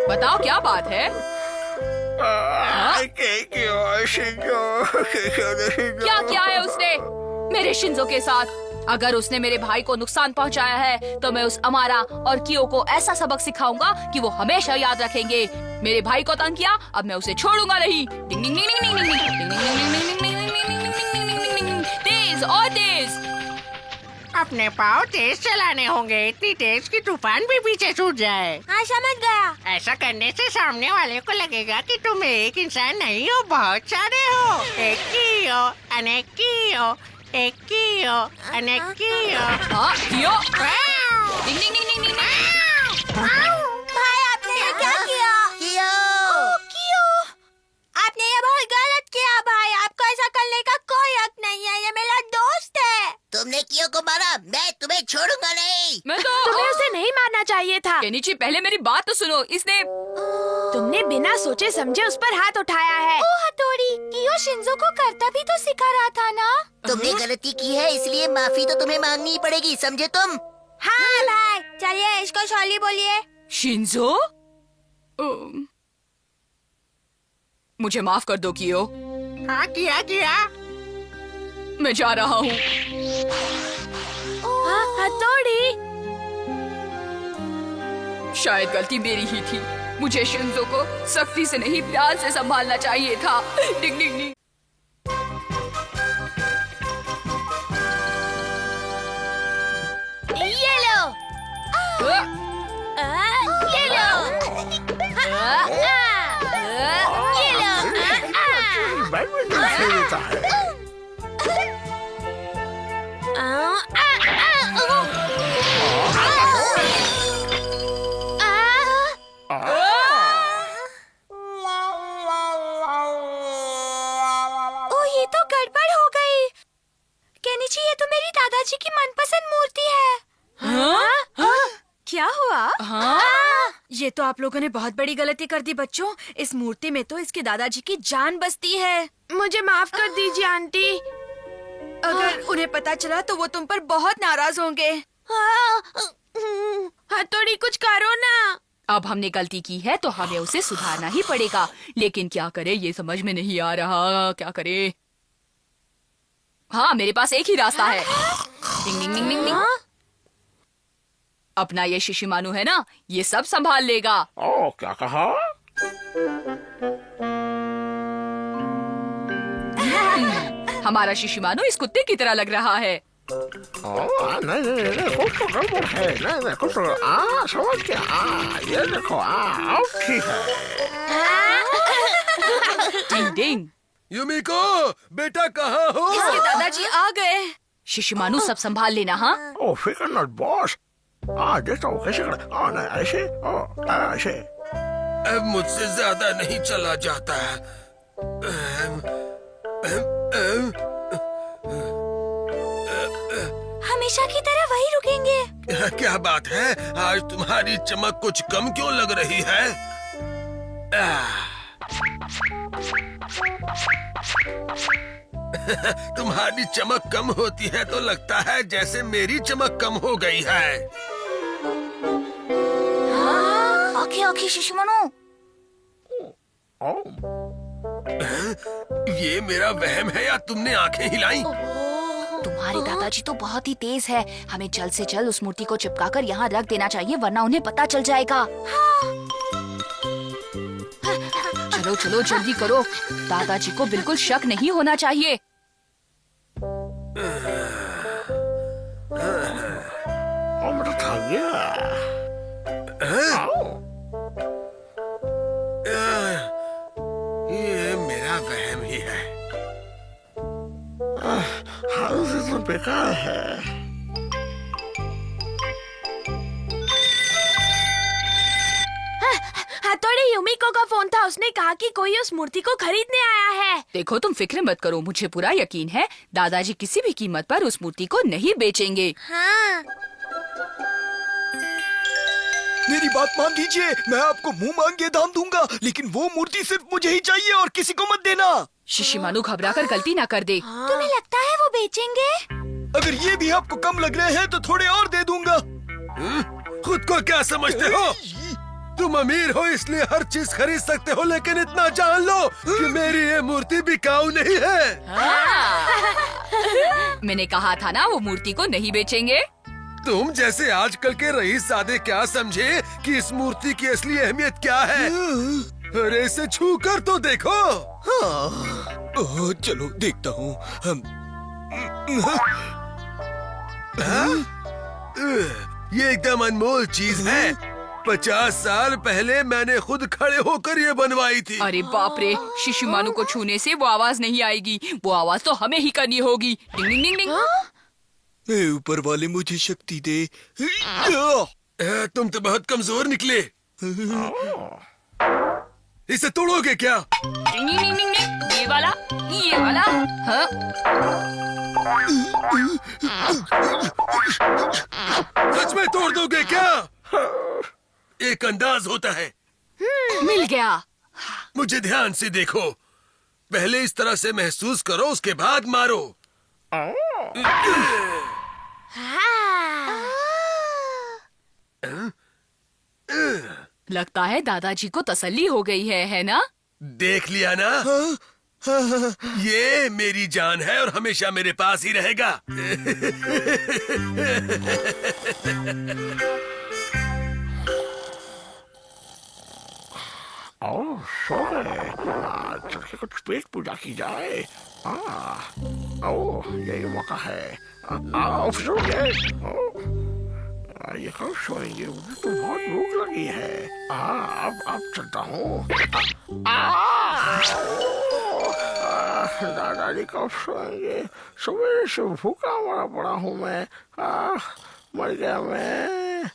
बताओ क्या बात है? क्या किया है उसने मेरे शिंजो के साथ? अगर उसने मेरे भाई को नुकसान पहुंचाया है तो मैं उस अमारा और कियो को ऐसा सबक सिखाऊंगा कि वो हमेशा याद रखेंगे। मेरे भाई को तंग किया, अब मैं उसे छोड़ूंगा नहीं। तेज और तेज। अपने पाँव तेज चलाने होंगे, इतनी तेज कि तूफान भी पीछे छूट जाए। हाँ, समझ गया। ऐसा करने से सामने वाले को लगेगा कि तुम एक इंसान नहीं हो, बहुत सारे हो। एक की हो, अनेक की हो, एक की हो, अनेक की हो। हाँ, कियो। डिंग डिंग डिंग डिंग डिंग। भाई, आपने ये क्या किया? क्यों? आपने ये बहुत गलत किया भाई। आपको ऐसा करने का कोई हक नहीं है, ये मेरा दोस्त है। तुमने कियो को मारा, मैं तुम्हें छोड़ूंगा नहीं। मैं तो तुम्हें उसे नहीं मारना चाहिए था। केनिची, पहले मेरी बात तो सुनो। इसने तुमने बिना सोचे समझे उस पर हाथ उठाया है। ओ हथौड़ी, कियो शिंजो को करता भी तो सिखा रहा था ना। तुमने गलती की है, इसलिए माफी तो तुम्हें मांगनी ही पड़ेगी, समझे तुम? हाँ भाई, चलिए इसको सॉरी बोलिए। शिंजो, मुझे माफ कर दो कियो। हाँ, किया। मैं जा रहा हूँ। हथौड़ी। शायद गलती मेरी ही थी। मुझे शिंजो को सख्ती से नहीं, प्यार से संभालना चाहिए था। डिंग डिंग डिंग। ये लो। ये लो। ये ये तो गड़बड़ हो गई। केनिची, ये तो मेरी दादाजी की मनपसंद मूर्ति है। क्या हुआ? हाँ? ये तो आप लोगों ने बहुत बड़ी गलती कर दी बच्चों। इस मूर्ति में तो इसके दादाजी की जान बसती है। मुझे माफ कर दीजिए आंटी। अगर उन्हें पता चला तो वो तुम पर बहुत नाराज होंगे। हथौड़ी, कुछ करो ना। अब हमने गलती की है तो हमें उसे सुधारना ही पड़ेगा। लेकिन क्या करे, ये समझ में नहीं आ रहा। क्या करे? हाँ, मेरे पास एक ही रास्ता है। डिंग डिंग डिंग डिंग डिंग। अपना ये शिशिमानु है ना, ये सब संभाल लेगा। ओ, क्या कहा? हमारा शिशिमानु इस कुत्ते की तरह लग रहा है। नहीं, कुछ तो गड़बड़ है। नहीं, कुछ तो समझ के ये देखो, ठीक है। डिंग डिंग। युमिको, बेटा कहाँ हो? इसके दादाजी आ गए। शिशिमानु सब संभाल लेना। हाँ, ओ, फिकर नॉट बॉस। देखो कैसे नहीं, ऐसे, ऐसे। अब मुझसे ज्यादा नहीं चला जाता। हमेशा की तरह वही रुकेंगे। क्या बात है, आज तुम्हारी चमक कुछ कम क्यों लग रही है? तुम्हारी चमक कम होती है तो लगता है जैसे मेरी चमक कम हो गई है। ओके शिशिमानु। ये मेरा वहम है या तुमने आंखें हिलाई? तुम्हारे दादाजी तो बहुत ही तेज है। हमें जल्द से जल्द उस मूर्ति को चिपकाकर यहाँ रख देना चाहिए, वरना उन्हें पता चल जाएगा। चलो चलो, जल्दी करो। दादाजी को बिल्कुल शक नहीं होना चाहिए। मैं थक गया। ये मेरा वहम ही है। हाउस तो बेकार है। हथौड़ी, युमिको का फोन था, उसने कहा कि कोई उस मूर्ति को खरीदने आया है। देखो तुम फिक्र मत करो, मुझे पूरा यकीन है दादाजी किसी भी कीमत पर उस मूर्ति को नहीं बेचेंगे। हाँ। मेरी बात मान लीजिए, मैं आपको मुंह मांगे दाम दूंगा, लेकिन वो मूर्ति सिर्फ मुझे ही चाहिए और किसी को मत देना। शिशिमानु घबरा कर गलती ना कर दे। तुम्हें लगता है वो बेचेंगे? अगर ये भी आपको कम लग रहे हैं तो थोड़े और दे दूंगा। खुद को क्या समझते हो? तुम अमीर हो इसलिए हर चीज खरीद सकते हो, लेकिन इतना जान लो कि मेरी ये मूर्ति बिकाऊ नहीं है। मैंने कहा था ना वो मूर्ति को नहीं बेचेंगे। तुम जैसे आजकल के रईस सादे क्या समझे कि इस मूर्ति की असली अहमियत क्या है? अरे इसे छू कर तो देखो। ओह, चलो देखता हूँ। ये एकदम अनमोल चीज है। 50 साल पहले मैंने खुद खड़े होकर ये बनवाई थी। अरे बाप रे, शिशिमानु को छूने से वो आवाज नहीं आएगी, वो आवाज तो हमें ही करनी होगी। डिंग डिंग डिंग डिंग। ए, ऊपर वाले मुझे शक्ति दे। तुम तो बहुत कमजोर निकले। इसे तोड़ोगे क्या? डिंग डिंग डिंग डिंग। ये वाला, ये वाला। हाँ? सच में तोड़ दोगे क्या? एक अंदाज होता है। मिल गया। मुझे ध्यान से देखो, पहले इस तरह से महसूस करो, उसके बाद मारो। लगता है दादाजी को तसल्ली हो गई है ना? देख लिया ना? ये मेरी जान है और हमेशा मेरे पास ही रहेगा। सो गए। चल के कुछ पेट पूजा की जाए। यही मौका है। सो गए। ये कब सोएंगे? मुझे तो बहुत भूख लगी है। अब चलता हूँ। दादाजी कब सोएंगे? सवेरे से भूखा मरा पड़ा हूँ मैं। मर गया मैं।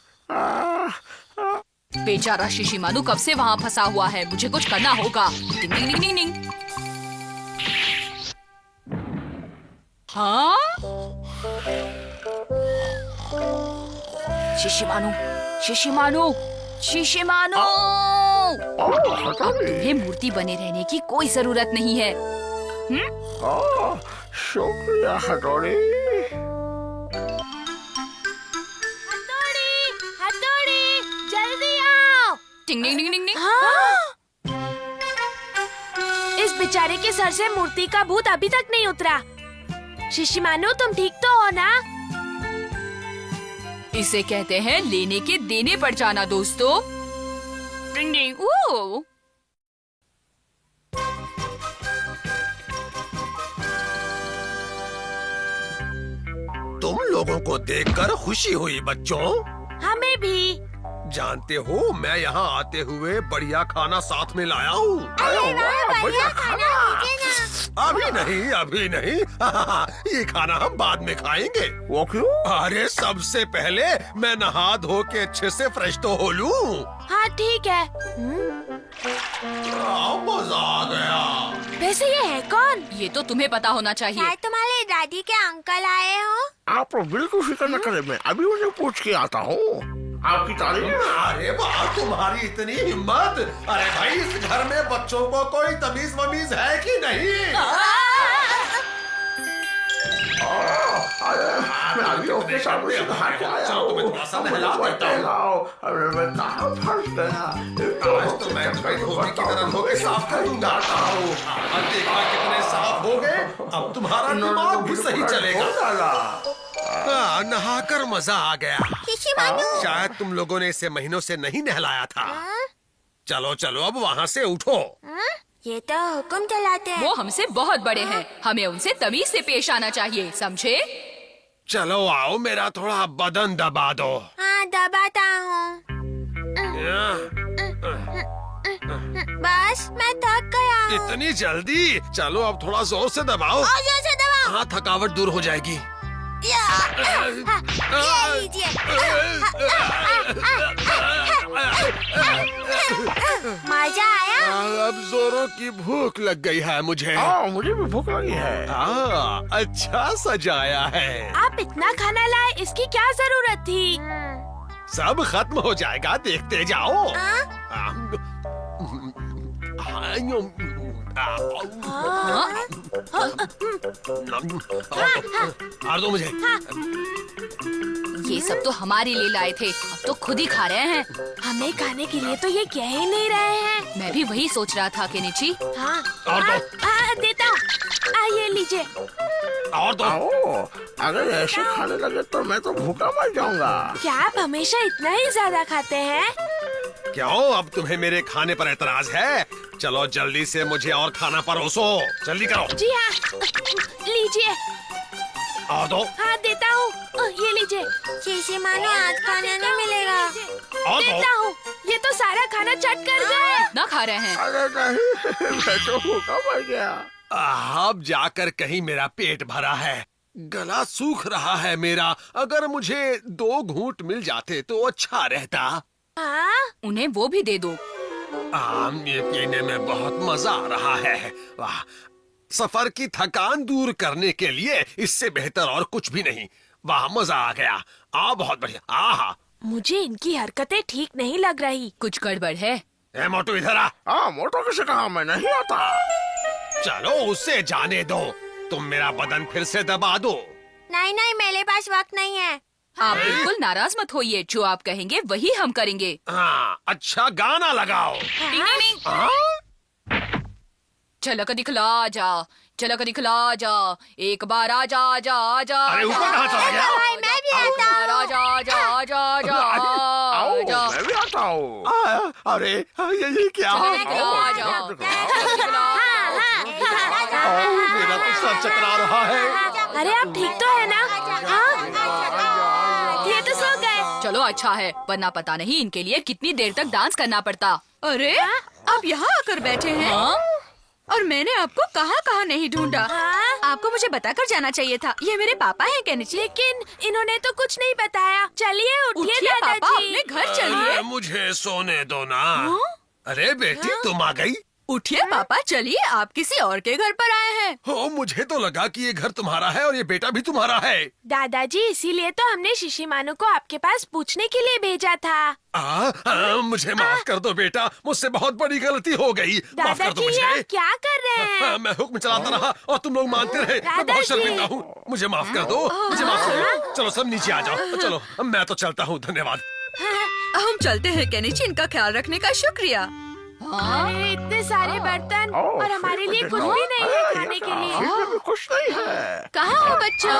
बेचारा शिशिमानु कब से वहाँ फंसा हुआ है, मुझे कुछ करना होगा। डिंग डिंग डिंग डिंग डिंग। हाँ? शिशिमानु, शिशिमानु, शिशिमानु! अब तुम्हें मूर्ति बने रहने की कोई जरूरत नहीं है। शुक्रिया हथौड़ी। हथौड़ी, जल्दी आओ। डिंग डिंग डिंग डिंग डिंग। इस बेचारे के सर से मूर्ति का भूत अभी तक नहीं उतरा। शिशिमानु, तुम ठीक तो हो ना? इसे कहते हैं लेने के देने पर जाना दोस्तों। डिंग डिंग। ओह! तुम लोगों को देखकर खुशी हुई बच्चों। हमें भी। जानते हो मैं यहाँ आते हुए बढ़िया खाना साथ में लाया हूँ। बढ़िया खाना लीजिए ना। अभी नहीं ये खाना हम बाद में खाएंगे। वो क्यों? अरे सबसे पहले मैं नहा धो के अच्छे से फ्रेश तो हो लूं। हाँ ठीक है। मजा आ गया। वैसे ये है कौन? ये तो तुम्हें पता होना चाहिए। शायद तुम्हारे दादी के अंकल आए हो। आप बिल्कुल फिक्र न करें, मैं अभी उन्हें पूछ के आता हूँ। आपकी तारीफ। अरे वाह, तुम्हारी इतनी हिम्मत। अरे भाई, इस घर में बच्चों को कोई तमीज वमीज है कि नहीं? मैं अभी उसके सामने कहा के आया हूँ। तुम्हें थोड़ा सा नहला देता हूँ। अरे मैं कहाँ फंस गया? आज तो मैं भाई धोबी की तरह धो के साफ कर दूंगा। अब देखना कितने साफ हो गए। अब तुम्हारा दिमाग भी सही चलेगा। नहाकर मजा आ गया। शायद तुम लोगों ने इसे महीनों से नहीं नहलाया था। चलो चलो अब वहाँ से उठो। ये तो हुक्म चलाते हैं। वो हमसे बहुत बड़े हैं, हमें उनसे तमीज से पेश आना चाहिए, समझे? चलो आओ, मेरा थोड़ा बदन दबा दो। हाँ, दबाता हूँ। बस मैं थक गया हूँ। इतनी जल्दी? चलो अब थोड़ा जोर से दबाओ। और जोर से दबाओ। हाँ, थकावट दूर हो जाएगी। ये लीजिए। मजा अब जोरों की भूख लग गई है मुझे। मुझे भी भूख लगी है। अच्छा सजाया है। आप इतना खाना लाए, इसकी क्या जरूरत थी? सब खत्म हो जाएगा, देखते जाओ। और दो मुझे। ये सब तो हमारे लिए लाए थे, अब तो खुद ही खा रहे हैं। हमें खाने के लिए तो ये कह ही नहीं रहे हैं। मैं भी वही सोच रहा था केनिची। हाँ, और दो। देता हूँ। ये लीजिए। और दो। अगर ऐसे खाने लगे तो मैं तो भूखा मर जाऊंगा। क्या आप हमेशा इतना ही ज्यादा खाते हैं? क्यों, अब तुम्हें मेरे खाने पर एतराज है? चलो जल्दी से मुझे और खाना परोसो, जल्दी करो। जी हाँ, लीजिए। और दो। हाँ, देता हूँ। ये लीजिए। शीशी मानो आज खाने नहीं मिलेगा। और देता दो। हूँ। ये तो सारा खाना चट कर गए। ना खा रहे हैं। अरे नहीं, मैं तो भूखा मर गया। अब जाकर कहीं मेरा पेट भरा है, गला सूख रहा है मेरा। अगर मुझे 2 घूंट मिल जाते तो अच्छा रहता। उन्हें वो भी दे दो। ये पीने में बहुत मजा आ रहा है। वाह, सफर की थकान दूर करने के लिए इससे बेहतर और कुछ भी नहीं। वाह, मजा आ गया। बहुत बढ़िया। आहा, मुझे इनकी हरकतें ठीक नहीं लग रही। कुछ गड़बड़ है। ए मोटू इधर आ। मोटो किसे कहा, मैं नहीं आता। चलो उसे जाने दो, तुम मेरा बदन फिर से दबा दो। नहीं नहीं, मेरे पास वक्त नहीं है। आप बिल्कुल नाराज मत होइए, जो आप कहेंगे वही हम करेंगे। हाँ, अच्छा गाना लगाओ। टिंग टिंग टिंग। झलक दिखला जा, झलक दिखला जा, एक बार आजा आजा आजा। अरे ऊपर कहाँ चला गया? भाई मैं भी आता हूँ। आजा आजा आजा आजा आजा। मैं भी आता हूँ। अरे ये क्या? दिखला जा, दिखला जा। मेरा तो सर चकरा रहा है। अरे आप ठीक तो है ना? हाँ, ये तो सो गए। चलो अच्छा है, वरना पता नहीं इनके लिए कितनी देर तक डांस करना पड़ता। अरे आप यहाँ आकर बैठे हैं। और मैंने आपको कहाँ नहीं ढूंढा। आपको मुझे बताकर जाना चाहिए था। ये मेरे पापा हैं केनिची। लेकिन इन्होंने तो कुछ नहीं बताया। चलिए उठिए उठिए पापा, दादाजी। अपने घर चलिए। मुझे सोने दो ना। अरे बेटी, तुम आ गई? उठिए पापा, चलिए, आप किसी और के घर पर आए हैं। हो, मुझे तो लगा कि ये घर तुम्हारा है और ये बेटा भी तुम्हारा है। दादाजी, इसीलिए तो हमने शिशिमानु को आपके पास पूछने के लिए भेजा था। मुझे माफ कर दो बेटा, मुझसे बहुत बड़ी गलती हो गई। माफ कर दो दादाजी, मुझे। आप क्या कर रहे हैं? मैं हुक्म चलाता रहा और तुम लोग मानते रहे। मैं बहुत दादाजी। शर्मिंदा हूँ, मुझे माफ कर दो, मुझे माफ कर दो। चलो सब नीचे आ जाओ। चलो मैं तो चलता हूँ, धन्यवाद। हम चलते हैं केनिची, इनका ख्याल रखने का शुक्रिया। अरे इतने सारे बर्तन और हमारे लिए कुछ भी नहीं है खाने के लिए। कुछ नहीं है। कहाँ हो बच्चों?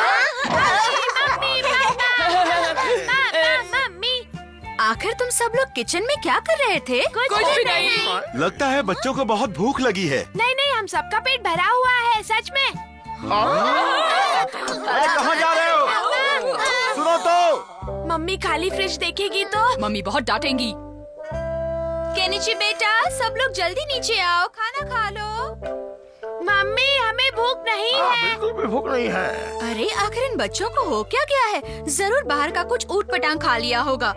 मम्मी, आखिर तुम सब लोग किचन में क्या कर रहे थे? कुछ भी नहीं। लगता है बच्चों को बहुत भूख लगी है। नहीं, हम सबका पेट भरा हुआ है, सच में। अरे कहाँ जा रहे हो? सुनो तो। मम्मी खाली फ्रिज देखेगी तो। मम्मी बहुत डांटेंगी। केनिची बेटा, सब लोग जल्दी नीचे आओ, खाना खा लो। मम्मी, हमें भूख नहीं है। बिल्कुल भी भूख नहीं है। अरे आखिर इन बच्चों को हो क्या गया है? जरूर बाहर का कुछ ऊट पटांग खा लिया होगा।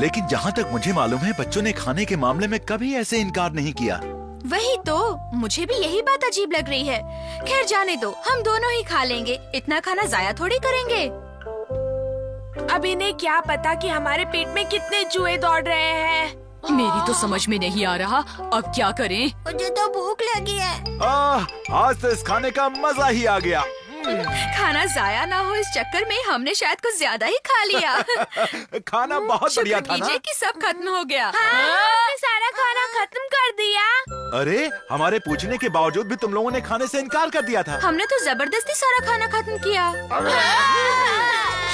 लेकिन जहाँ तक मुझे मालूम है, बच्चों ने खाने के मामले में कभी ऐसे इनकार नहीं किया। वही तो, मुझे भी यही बात अजीब लग रही है। खैर जाने दो, हम दोनों ही खा लेंगे, इतना खाना जाया थोड़ी करेंगे। अब इन्हें क्या पता कि हमारे पेट में कितने चूहे दौड़ रहे हैं। मेरी तो समझ में नहीं आ रहा, अब क्या करें? मुझे तो भूख लगी है। आज तो इस खाने का मजा ही आ गया। खाना जाया ना हो इस चक्कर में हमने शायद कुछ ज्यादा ही खा लिया। खाना बहुत बढ़िया था ना? कीजिए कि सब खत्म हो गया। हमने सारा खाना खत्म कर दिया। अरे हमारे पूछने के बावजूद भी तुम लोगों ने खाने से इनकार कर दिया था। हमने तो जबरदस्ती सारा खाना खत्म किया।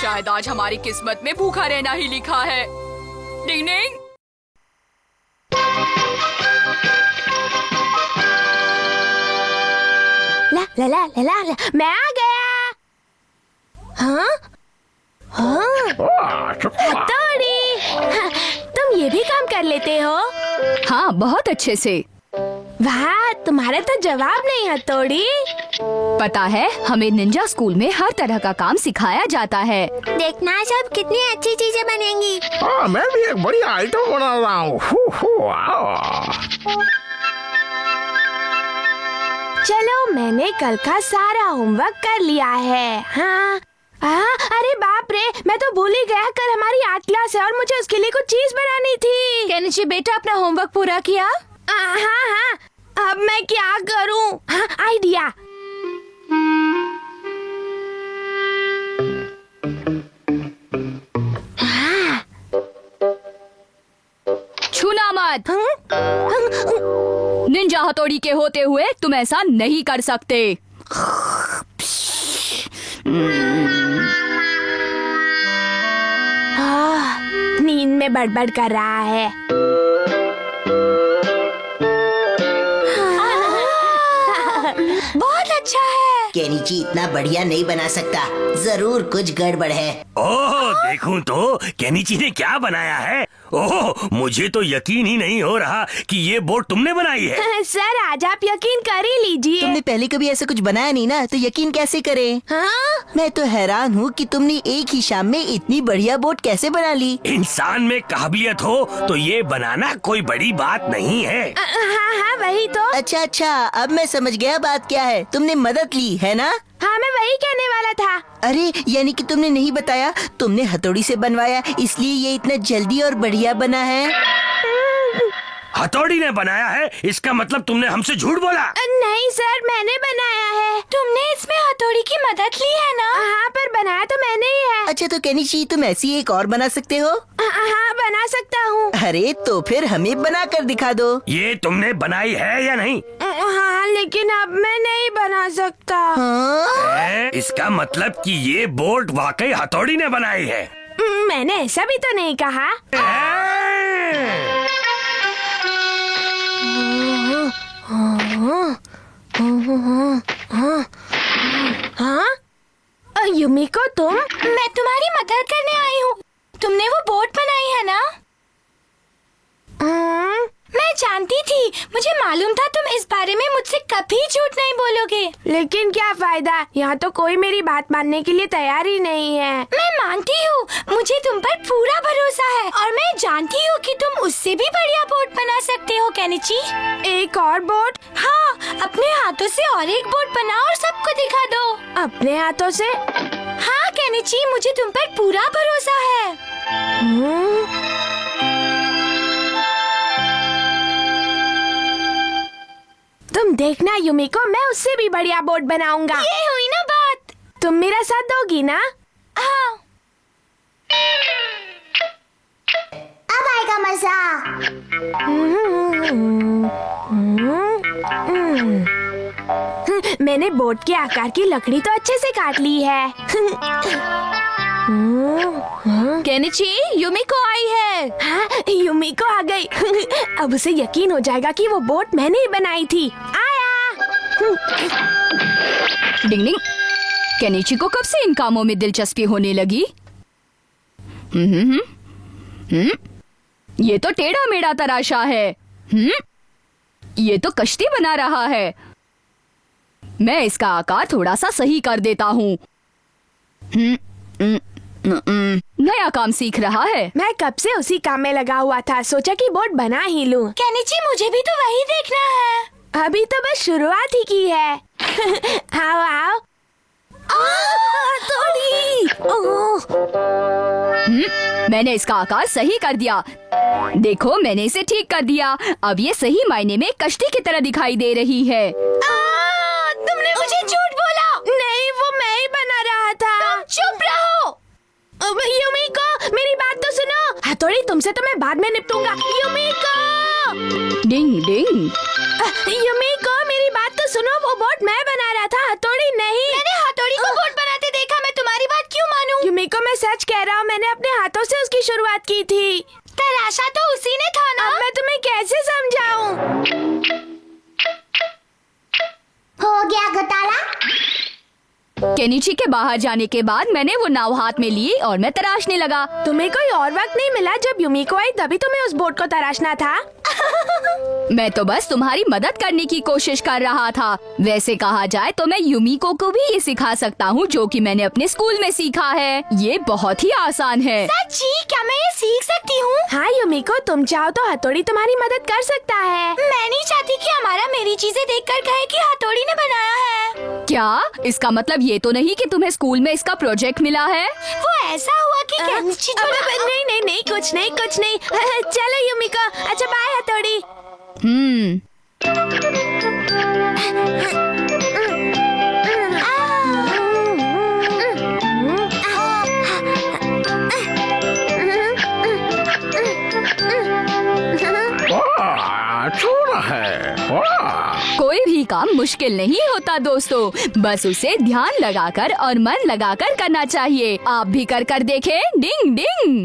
शायद आज हमारी किस्मत में भूखा रहना ही लिखा है। डिंग डिंग। ला, मैं आ गया। हाँ? हथौड़ी, तुम ये भी काम कर लेते हो? हाँ, बहुत अच्छे से। वाह, तुम्हारा तो जवाब नहीं हथौड़ी। पता है, हमें निंजा स्कूल में हर तरह का काम सिखाया जाता है। देखना सब कितनी अच्छी चीजें बनेंगी। मैं भी एक बड़ी आइटम बना रहा हूँ। चलो मैंने कल का सारा होमवर्क कर लिया है। हाँ अरे बाप रे, मैं तो भूल ही गया कल हमारी आर्ट क्लास है और मुझे उसके लिए कुछ चीज बनानी थी। केनिची बेटा अपना होमवर्क पूरा किया? हाँ, अब मैं क्या करूँ? हाँ, आइडिया। छूना मत। निंजा हथौड़ी के होते हुए तुम ऐसा नहीं कर सकते। नींद में बड़बड़ कर रहा है। बहुत अच्छा है। केनिची इतना बढ़िया नहीं बना सकता, जरूर कुछ गड़बड़ है। ओह देखूं तो केनिची ने क्या बनाया है। ओह मुझे तो यकीन ही नहीं हो रहा कि ये बोट तुमने बनाई है। सर आज आप यकीन कर ही लीजिए। तुमने पहले कभी ऐसा कुछ बनाया नहीं ना, तो यकीन कैसे करें? हाँ? मैं तो हैरान हूँ कि तुमने एक ही शाम में इतनी बढ़िया बोट कैसे बना ली। इंसान में काबिलियत हो तो ये बनाना कोई बड़ी बात नहीं है। हाँ वही तो। अच्छा, अब मैं समझ गया बात क्या है। तुमने मदद ली है ना? हाँ मैं वही कहने वाला था। अरे यानी कि तुमने नहीं बताया, तुमने हथौड़ी से बनवाया, इसलिए ये इतना जल्दी और बढ़िया बना है। हथौड़ी ने बनाया है इसका मतलब तुमने हमसे झूठ बोला। नहीं सर, मैंने बनाया है। तुमने इसमें हथौड़ी की मदद ली है ना? हाँ पर बनाया तो मैंने ही है। अच्छा तो केनिची तुम ऐसी एक और बना सकते हो? हाँ बना सकता हूँ। अरे तो फिर हमें बना कर दिखा दो। ये तुमने बनाई है या नहीं? हाँ लेकिन अब मैं नहीं बना सकता। हाँ? इसका मतलब कि ये बोट वाकई हथौड़ी ने बनाई है। मैंने ऐसा भी तो नहीं कहा। हाँ? युमिको तुम? मैं तुम्हारी मदद करने आई हूँ। तुमने वो बोट बनाई है ना? मैं जानती थी, मुझे मालूम था तुम इस बारे में मुझसे कभी झूठ नहीं बोलोगे। लेकिन क्या फायदा, यहाँ तो कोई मेरी बात मानने के लिए तैयार ही नहीं है। मैं मानती हूँ, मुझे तुम पर पूरा भरोसा है और मैं जानती हूँ कि तुम उससे भी बढ़िया बोट बना सकते हो केनिची। एक और बोट? हाँ, अपने हाथों से और एक बोट बनाओ और सबको दिखा दो। अपने हाथों से? हाँ केनिची, मुझे तुम पर पूरा भरोसा है। तुम देखना युमिको, मैं उससे भी बढ़िया बोट बनाऊंगा। ये हुई ना बात। तुम मेरा साथ दोगी ना? हाँ। अब आएगा मजा। मैंने बोट के आकार की लकड़ी तो अच्छे से काट ली है। केनिची, युमिको आई है। हाँ, युमिको आ गई। अब उसे यकीन हो जाएगा कि वो बोट मैंने ही बनाई थी। आया। डिंग डिंग। केनिची को कब से इन कामों में दिलचस्पी होने लगी? ये तो टेढ़ा मेढ़ा तराशा है। ये तो कश्ती बना रहा है। मैं इसका आकार थोड़ा सा सही कर देता हूँ। नया काम सीख रहा है। मैं कब से उसी काम में लगा हुआ था, सोचा कि बोट बना ही लूं। केनिची, मुझे भी तो वही देखना है। अभी तो बस शुरुआत ही की है। आओ आओ। मैंने इसका आकार सही कर दिया। देखो, मैंने इसे ठीक कर दिया। अब ये सही मायने में कश्ती की तरह दिखाई दे रही है। तुमने मुझे झूठ बोला। नहीं, वो मैं ही बना रहा था। तुम चुप रहो। युमिको, मेरी बात तो सुनो। हथौड़ी तुमसे तो मैं बाद में निपटूंगा। युमिको! डिंग डिंग। युमिको, मेरी बात तो सुनो। वो बोट मैं बना रहा था, हथौड़ी नहीं। मैंने हथौड़ी को बोट बनाते देखा, मैं तुम्हारी बात क्यों मानूं? युमिको, मैं सच कह रहा हूँ, मैंने अपने हाथों से उसकी शुरुआत की थी। तराशा तो उसी ने था ना। अब मैं तुम्हें कैसे समझाऊं? हो गया घोटाला। केनिची के बाहर जाने के बाद मैंने वो नाव हाथ में ली और मैं तराशने लगा। तुम्हें कोई और वक्त नहीं मिला जब युमिको आई तभी तुम्हें उस बोट को तराशना था? मैं तो बस तुम्हारी मदद करने की कोशिश कर रहा था। वैसे कहा जाए तो मैं युमिको को भी ये सिखा सकता हूँ जो कि मैंने अपने स्कूल में सीखा है। ये बहुत ही आसान है। सच्ची? क्या मैं ये सीख सकती हूँ? हाँ युमिको, तुम चाहो तो हथौड़ी तुम्हारी मदद कर सकता है। मैं नहीं चाहती कि हमारा मेरी चीजें देखकर कहे कि हथौड़ी ने बनाया है। क्या इसका मतलब ये तो नहीं कि तुम्हें स्कूल में इसका प्रोजेक्ट मिला है? वो ऐसा हुआ कि केनिची जो नहीं कुछ नहीं चलो युमिको, अच्छा बाय हथौड़ी। छोड़ा है। कोई भी काम मुश्किल नहीं होता दोस्तों, बस उसे ध्यान लगाकर और मन लगाकर करना चाहिए। आप भी कर देखें। डिंग डिंग।